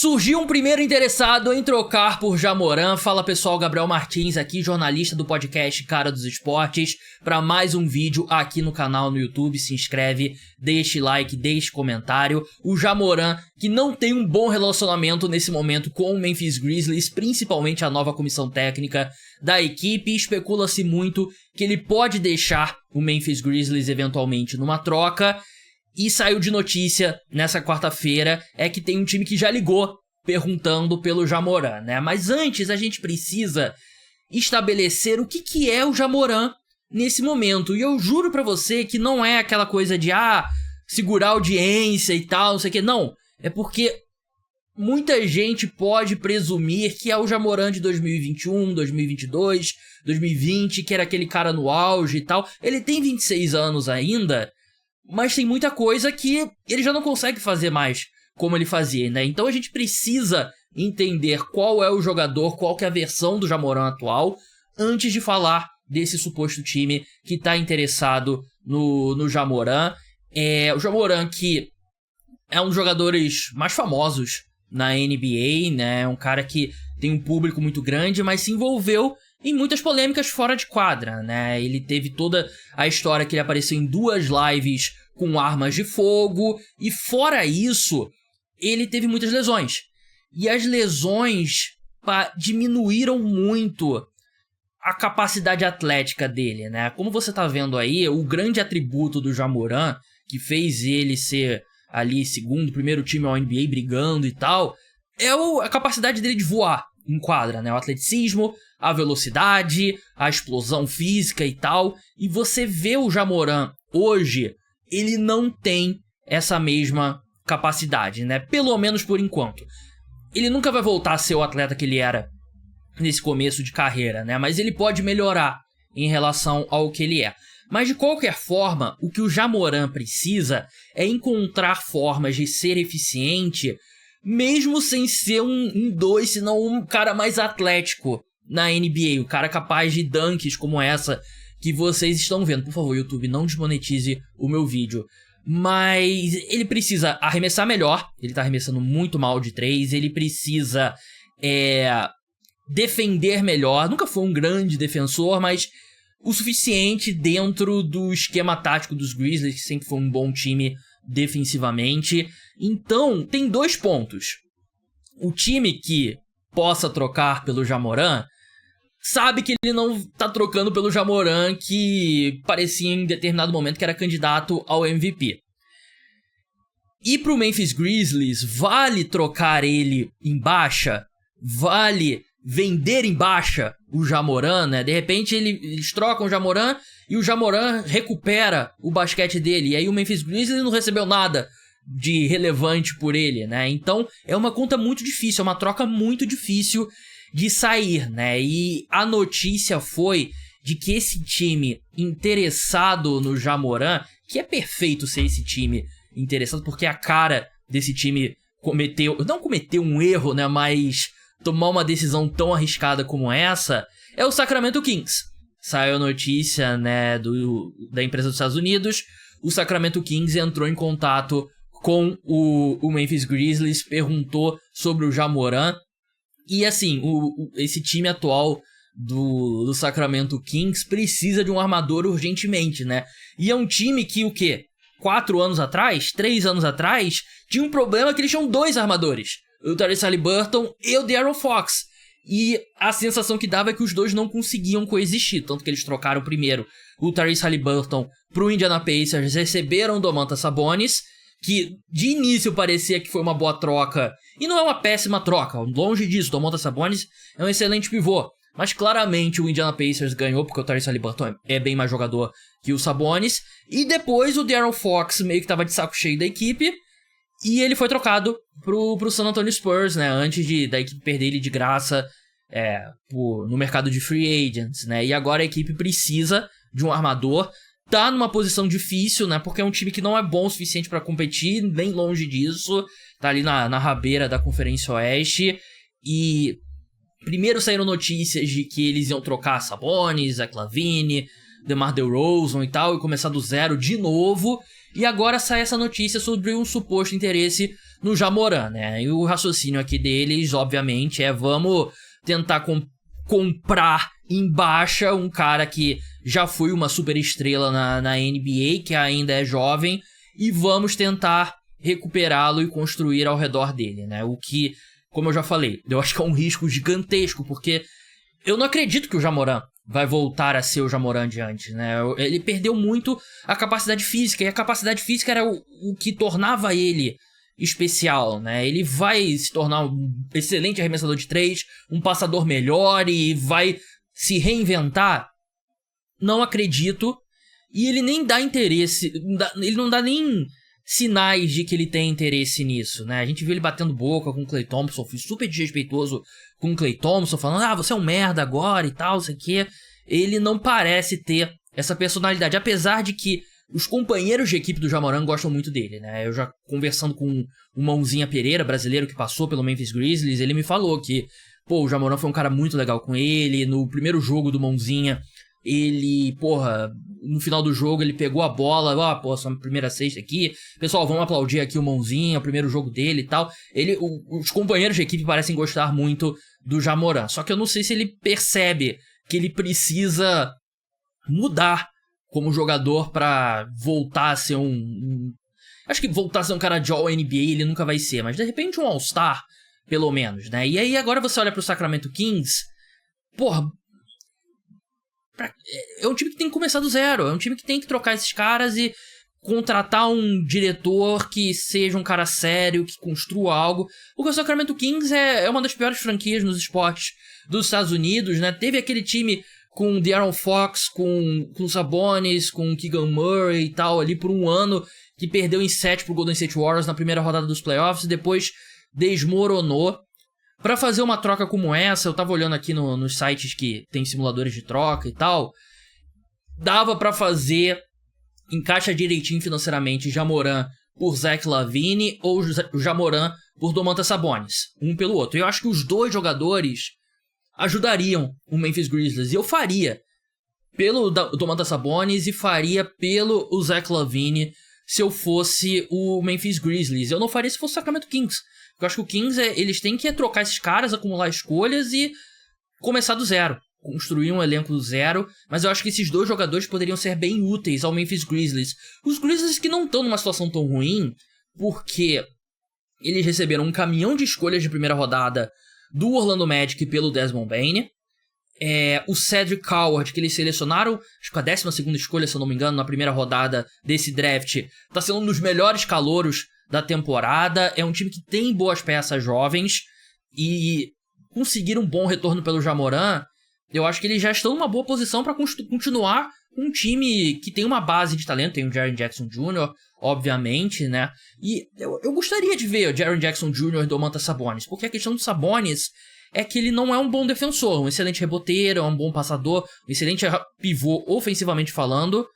Surgiu um primeiro interessado em trocar por Ja Morant. Fala pessoal, Gabriel Martins aqui, jornalista do podcast Cara dos Esportes, para mais um vídeo aqui no canal no YouTube. Se inscreve, deixe like, deixe comentário. O Ja Morant, que não tem um bom relacionamento nesse momento com o Memphis Grizzlies, principalmente a nova comissão técnica da equipe. Especula-se muito que ele pode deixar o Memphis Grizzlies eventualmente numa troca. E saiu de notícia nessa quarta-feira é que tem um time que já ligou perguntando pelo Ja Morant, né? Mas antes a gente precisa estabelecer o que é o Ja Morant nesse momento. E eu juro pra você que não é aquela coisa de segurar a audiência e tal, não sei o que. Não, é porque muita gente pode presumir que é o Ja Morant de 2021, 2022, 2020, que era aquele cara no auge e tal. Ele tem 26 anos ainda, mas tem muita coisa que ele já não consegue fazer mais como ele fazia, né? Então a gente precisa entender qual é o jogador, qual que é a versão do Ja Morant atual, antes de falar desse suposto time que tá interessado no Ja Morant. O Ja Morant, que é um dos jogadores mais famosos na NBA, né? Um cara que tem um público muito grande, mas se envolveu em muitas polêmicas fora de quadra, né? Ele teve toda a história que ele apareceu em 2 lives com armas de fogo, e fora isso, ele teve muitas lesões. E as lesões diminuíram muito a capacidade atlética dele, né? Como você tá vendo aí, o grande atributo do Ja Morant, que fez ele ser ali segundo, primeiro time ao NBA brigando e tal, é a capacidade dele de voar em quadra, né? O atleticismo, a velocidade, a explosão física e tal. E você vê o Ja Morant hoje, ele não tem essa mesma capacidade, né? Pelo menos por enquanto. Ele nunca vai voltar a ser o atleta que ele era nesse começo de carreira, né? Mas ele pode melhorar em relação ao que ele é. Mas de qualquer forma, o que o Ja Morant precisa é encontrar formas de ser eficiente, mesmo sem ser um 2, senão um cara mais atlético na NBA, o cara capaz de dunks como essa que vocês estão vendo. Por favor, YouTube, não desmonetize o meu vídeo. Mas ele precisa arremessar melhor, ele tá arremessando muito mal de 3, ele precisa defender melhor, nunca foi um grande defensor, mas o suficiente dentro do esquema tático dos Grizzlies, que sempre foi um bom time defensivamente. Então, tem 2 pontos. O time que possa trocar pelo Ja Morant sabe que ele não tá trocando pelo Ja Morant, que parecia em determinado momento que era candidato ao MVP. E pro Memphis Grizzlies, vale trocar ele em baixa? Vale vender em baixa o Ja Morant, né? De repente eles trocam o Ja Morant e o Ja Morant recupera o basquete dele. E aí o Memphis Grizzlies não recebeu nada de relevante por ele, né? Então é uma conta muito difícil, é uma troca muito difícil de sair, né? E a notícia foi de que esse time interessado no Ja Morant, que é perfeito ser esse time interessado, porque a cara desse time não cometeu um erro, né? Mas tomar uma decisão tão arriscada como essa, é o Sacramento Kings. Saiu a notícia, né, da empresa dos Estados Unidos. O Sacramento Kings entrou em contato com o Memphis Grizzlies, perguntou sobre o Ja Morant. E assim, esse time atual do Sacramento Kings precisa de um armador urgentemente, né? E é um time que, 4 anos atrás, 3 anos atrás, tinha um problema que eles tinham 2 armadores. O Tyrese Haliburton e o De'Aaron Fox. E a sensação que dava é que os 2 não conseguiam coexistir. Tanto que eles trocaram primeiro o Tyrese Haliburton pro Indiana Pacers, receberam o Domantas Sabonis, que de início parecia que foi uma boa troca. E não é uma péssima troca, longe disso. O Domantas Sabonis é um excelente pivô. Mas claramente o Indiana Pacers ganhou, porque o Tyrese Haliburton é bem mais jogador que o Sabonis. E depois o De'Aaron Fox meio que tava de saco cheio da equipe, e ele foi trocado pro San Antonio Spurs, né? Antes da equipe perder ele de graça no mercado de free agents, né? E agora a equipe precisa de um armador. Tá numa posição difícil, né? Porque é um time que não é bom o suficiente pra competir, nem longe disso. Tá ali na rabeira da Conferência Oeste. E primeiro saíram notícias de que eles iam trocar Sabonis, Zach LaVine, DeMar DeRozan e tal, e começar do zero de novo. E agora sai essa notícia sobre um suposto interesse no Jamoran, né? E o raciocínio aqui deles, obviamente, é vamos tentar comprar em baixa um cara que já foi uma super estrela na NBA, que ainda é jovem, e vamos tentar recuperá-lo e construir ao redor dele, né? O que, como eu já falei, eu acho que é um risco gigantesco, porque eu não acredito que o Jamoran vai voltar a ser o Jamoran de antes, né? Ele perdeu muito a capacidade física, e a capacidade física era o que tornava ele especial, né? Ele vai se tornar um excelente arremessador de 3, um passador melhor e vai se reinventar? Não acredito. E ele nem dá interesse, ele não dá nem sinais de que ele tem interesse nisso, né? A gente viu ele batendo boca com o Klay Thompson, foi super desrespeitoso com o Klay Thompson, falando, você é um merda agora e tal, sei o que. Ele não parece ter essa personalidade, apesar de que os companheiros de equipe do Jamoran gostam muito dele, né? Eu já conversando com o Mãozinha Pereira, brasileiro que passou pelo Memphis Grizzlies, ele me falou que, o Jamoran foi um cara muito legal com ele. No primeiro jogo do Mãozinha, ele, no final do jogo ele pegou a bola, sua primeira cesta aqui, pessoal, vamos aplaudir aqui o Mãozinha, o primeiro jogo dele e tal. Os companheiros de equipe parecem gostar muito do Jamoran, só que eu não sei se ele percebe que ele precisa mudar como jogador pra voltar a ser acho que voltar a ser um cara de All-NBA ele nunca vai ser, mas de repente um All-Star, pelo menos, né? E aí agora você olha pro Sacramento Kings, é um time que tem que começar do zero, é um time que tem que trocar esses caras e contratar um diretor que seja um cara sério, que construa algo, porque o Sacramento Kings é uma das piores franquias nos esportes dos Estados Unidos, né? Teve aquele time com De'Aaron Fox, com Sabonis, com Keegan Murray e tal, ali por um ano, que perdeu em 7 pro Golden State Warriors na primeira rodada dos playoffs e depois desmoronou. Pra fazer uma troca como essa, eu tava olhando aqui nos sites que tem simuladores de troca e tal, dava pra fazer, encaixa direitinho financeiramente, Jamoran por Zach LaVine ou o Jamoran por Domantas Sabonis, um pelo outro. E eu acho que os dois jogadores ajudariam o Memphis Grizzlies, e eu faria pelo Domantas Sabonis e faria pelo Zach LaVine se eu fosse o Memphis Grizzlies. Eu não faria se fosse o Sacramento Kings. Eu acho que o Kings, eles têm que trocar esses caras, acumular escolhas e começar do zero. Construir um elenco do zero. Mas eu acho que esses dois jogadores poderiam ser bem úteis ao Memphis Grizzlies. Os Grizzlies que não estão numa situação tão ruim, porque eles receberam um caminhão de escolhas de primeira rodada do Orlando Magic pelo Desmond Bane. O Cedric Coward, que eles selecionaram, acho que a 12ª escolha, se eu não me engano, na primeira rodada desse draft, tá sendo um dos melhores calouros da temporada. É um time que tem boas peças jovens e conseguir um bom retorno pelo Jamoran, eu acho que eles já estão numa boa posição para continuar com um time que tem uma base de talento. Tem o Jaren Jackson Jr., obviamente, né? E eu gostaria de ver o Jaren Jackson Jr. e Domantas Sabonis, porque a questão do Sabonis é que ele não é um bom defensor, um excelente reboteiro, é um bom passador, um excelente pivô ofensivamente falando.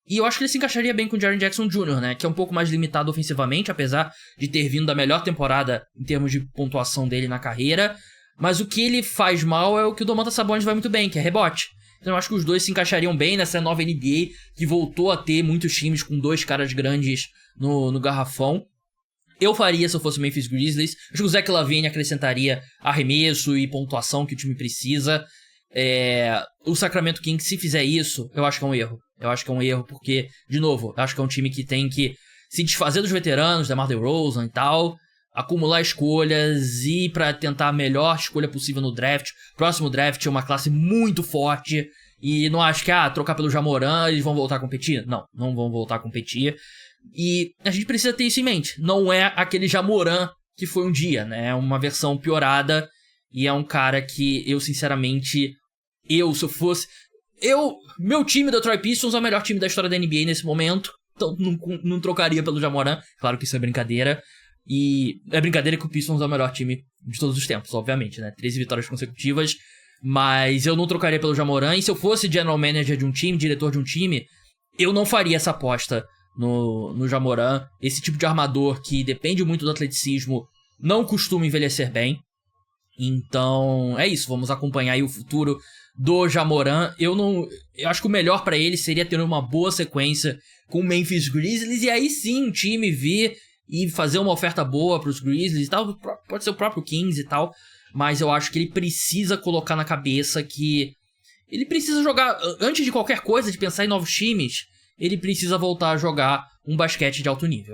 E eu acho que ele se encaixaria bem com o Jaren Jackson Jr., né? Que é um pouco mais limitado ofensivamente, apesar de ter vindo da melhor temporada em termos de pontuação dele na carreira. Mas o que ele faz mal é o que o Domantas Sabonis vai muito bem, que é rebote. Então eu acho que os dois se encaixariam bem nessa nova NBA, que voltou a ter muitos times com dois caras grandes no garrafão. Eu faria se eu fosse o Memphis Grizzlies. Acho que o Zach LaVine acrescentaria arremesso e pontuação que o time precisa. O Sacramento Kings, se fizer isso, eu acho que é um erro. Eu acho que é um erro porque, de novo, eu acho que é um time que tem que se desfazer dos veteranos, DeMar DeRozan e tal, acumular escolhas e pra tentar a melhor escolha possível no draft. Próximo draft é uma classe muito forte e não acho que, trocar pelo Jamoran eles vão voltar a competir. Não vão voltar a competir. E a gente precisa ter isso em mente. Não é aquele Jamoran que foi um dia, né? É uma versão piorada e é um cara que eu, sinceramente, se eu fosse... Meu time da Troy Pistons é o melhor time da história da NBA nesse momento, então não trocaria pelo Jamoran. Claro que isso é brincadeira. E é brincadeira que o Pistons é o melhor time de todos os tempos, obviamente, né? 13 vitórias consecutivas. Mas eu não trocaria pelo Jamoran. E se eu fosse general manager de um time, diretor de um time, eu não faria essa aposta no Jamoran. Esse tipo de armador que depende muito do atleticismo não costuma envelhecer bem. Então é isso, vamos acompanhar aí o futuro do Jamoran. Eu acho que o melhor pra ele seria ter uma boa sequência com o Memphis Grizzlies e aí sim o time vir e fazer uma oferta boa pros Grizzlies e tal, pode ser o próprio Kings e tal, mas eu acho que ele precisa colocar na cabeça que ele precisa jogar, antes de qualquer coisa, de pensar em novos times, ele precisa voltar a jogar um basquete de alto nível.